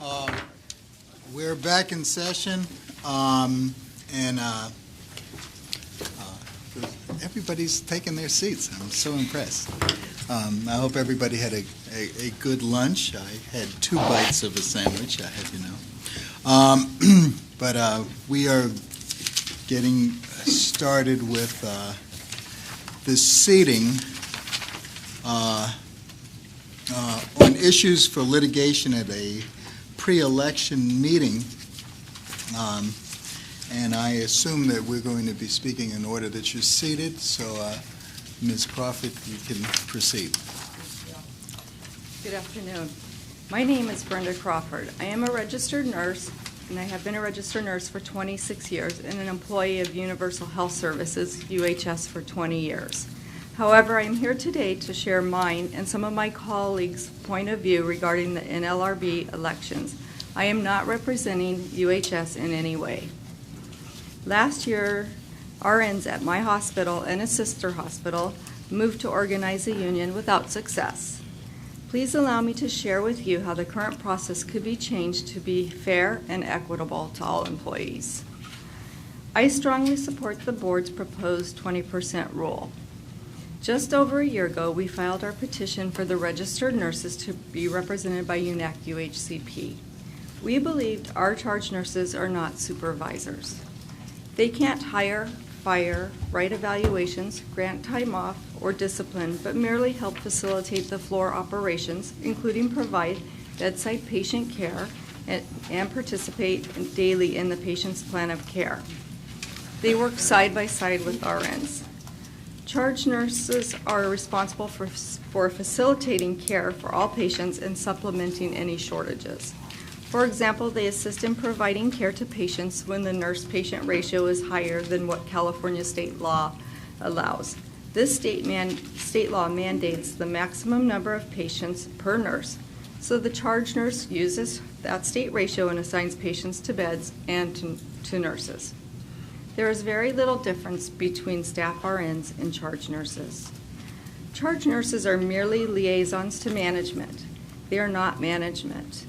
Uh, we're back in session, and everybody's taking their seats. I'm so impressed. I hope everybody had a good lunch. I had 2 bites of a sandwich, I have you know. But we are getting started with the seating on issues for litigation at a pre-election meeting, and I assume that we're going to be speaking in order that you're seated. So, Ms. Crawford, you can proceed. Good afternoon. My name is Brenda Crawford. I am a registered nurse, and I have been a registered nurse for 26 years and an employee of Universal Health Services, UHS, for 20 years. However, I am here today to share mine and some of my colleagues' point of view regarding the NLRB elections. I am not representing UHS in any way. Last year, RNs at my hospital and a sister hospital moved to organize a union without success. Please allow me to share with you how the current process could be changed to be fair and equitable to all employees. I strongly support the board's proposed 20% rule. Just over a year ago, we filed our petition for the registered nurses to be represented by UNAC UHCP. We believed our charge nurses are not supervisors. They can't hire, fire, write evaluations, grant time off, or discipline, but merely help facilitate the floor operations, including provide bedside patient care and participate daily in the patient's plan of care. They work side by side with RNs. Charge nurses are responsible for facilitating care for all patients and supplementing any shortages. For example, they assist in providing care to patients when the nurse-patient ratio is higher than what California state law allows. This state law mandates the maximum number of patients per nurse, so the charge nurse uses that state ratio and assigns patients to beds and to nurses. There is very little difference between staff RNs and charge nurses. Charge nurses are merely liaisons to management. They are not management.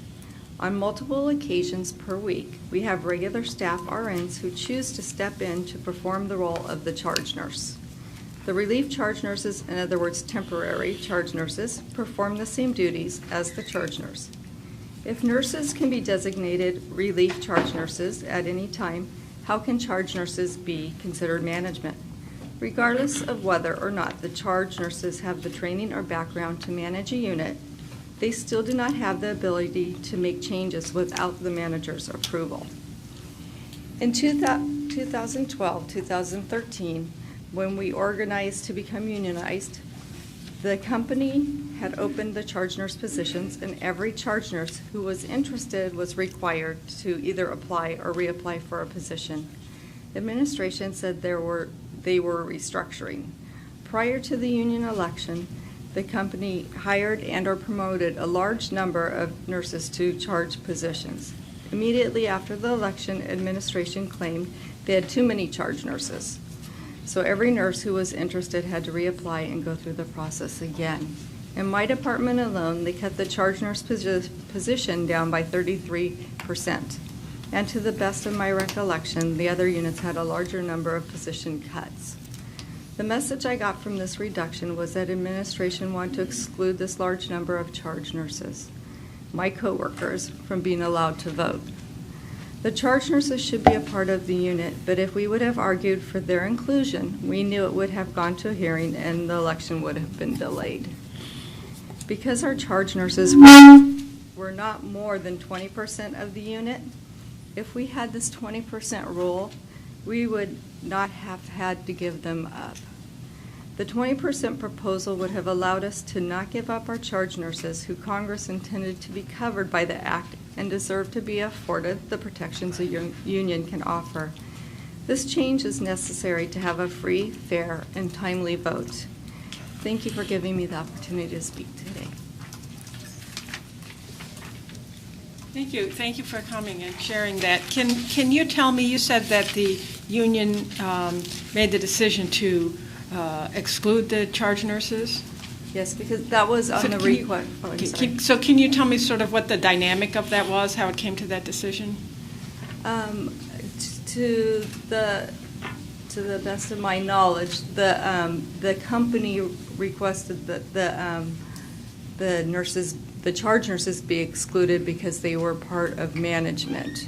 On multiple occasions per week, we have regular staff RNs who choose to step in to perform the role of the charge nurse. The relief charge nurses, in other words, temporary charge nurses, perform the same duties as the charge nurse. If nurses can be designated relief charge nurses at any time, how can charge nurses be considered management? Regardless of whether or not the charge nurses have the training or background to manage a unit, they still do not have the ability to make changes without the manager's approval. In 2012-2013, when we organized to become unionized, the company had opened the charge nurse positions, and every charge nurse who was interested was required to either apply or reapply for a position. Administration said they were restructuring. Prior to the union election, the company hired and or promoted a large number of nurses to charge positions. Immediately after the election, administration claimed they had too many charge nurses. So every nurse who was interested had to reapply and go through the process again. In my department alone, they cut the charge nurse position down by 33%. And to the best of my recollection, the other units had a larger number of position cuts. The message I got from this reduction was that administration wanted to exclude this large number of charge nurses, my coworkers, from being allowed to vote. The charge nurses should be a part of the unit, but if we would have argued for their inclusion, we knew it would have gone to a hearing and the election would have been delayed. Because our charge nurses were not more than 20% of the unit, if we had this 20% rule, we would not have had to give them up. The 20% proposal would have allowed us to not give up our charge nurses who Congress intended to be covered by the Act and deserve to be afforded the protections a union can offer. This change is necessary to have a free, fair, and timely vote. Thank you for giving me the opportunity to speak today. Thank you. Thank you for coming and sharing that. Can you tell me, you said that the union made the decision to exclude the charge nurses? Yes, because that was on the request. Oh, I'm sorry. So can you tell me sort of what the dynamic of that was, how it came to that decision? To the best of my knowledge, the company requested that the nurses, the charge nurses, be excluded because they were part of management.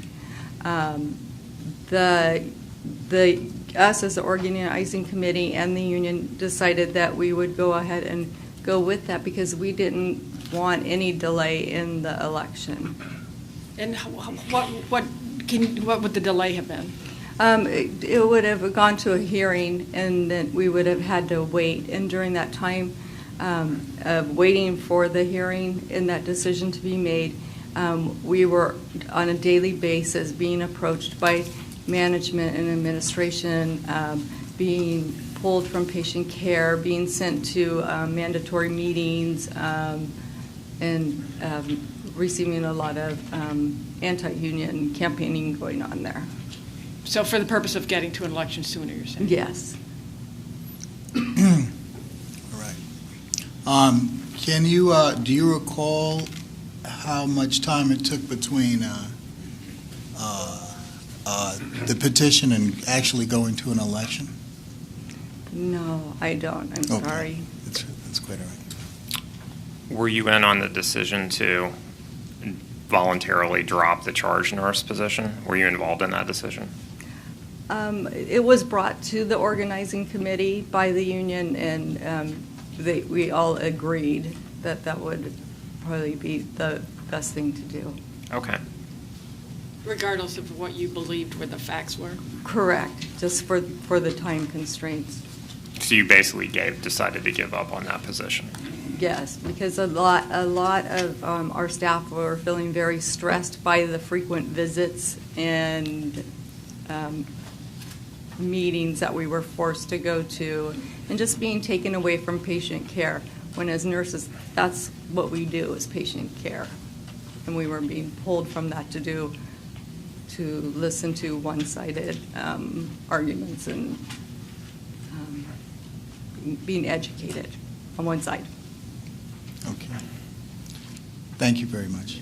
Us as the organizing committee and the union decided that we would go ahead and go with that because we didn't want any delay in the election. And what would the delay have been? It would have gone to a hearing, and then we would have had to wait. And during that time of waiting for the hearing and that decision to be made, we were on a daily basis being approached by management and administration, being pulled from patient care, being sent to mandatory meetings, and receiving a lot of anti-union campaigning going on there. So for the purpose of getting to an election sooner, you're saying? Yes. All right. Can you do you recall how much time it took between the petition and actually going to an election? No, I don't. I'm Okay. sorry. That's quite all right. Were you in on the decision to voluntarily drop the charge nurse position? Were you involved in that decision? It was brought to the organizing committee by the union, and we all agreed that that would probably be the best thing to do. Okay. Regardless of what you believed where the facts were? Correct, just for the time constraints. So you basically decided to give up on that position? Yes, because a lot of our staff were feeling very stressed by the frequent visits and meetings that we were forced to go to, and just being taken away from patient care, when as nurses, that's what we do, is patient care. And we were being pulled from that to listen to one-sided arguments and being educated on one side. Okay. Thank you very much.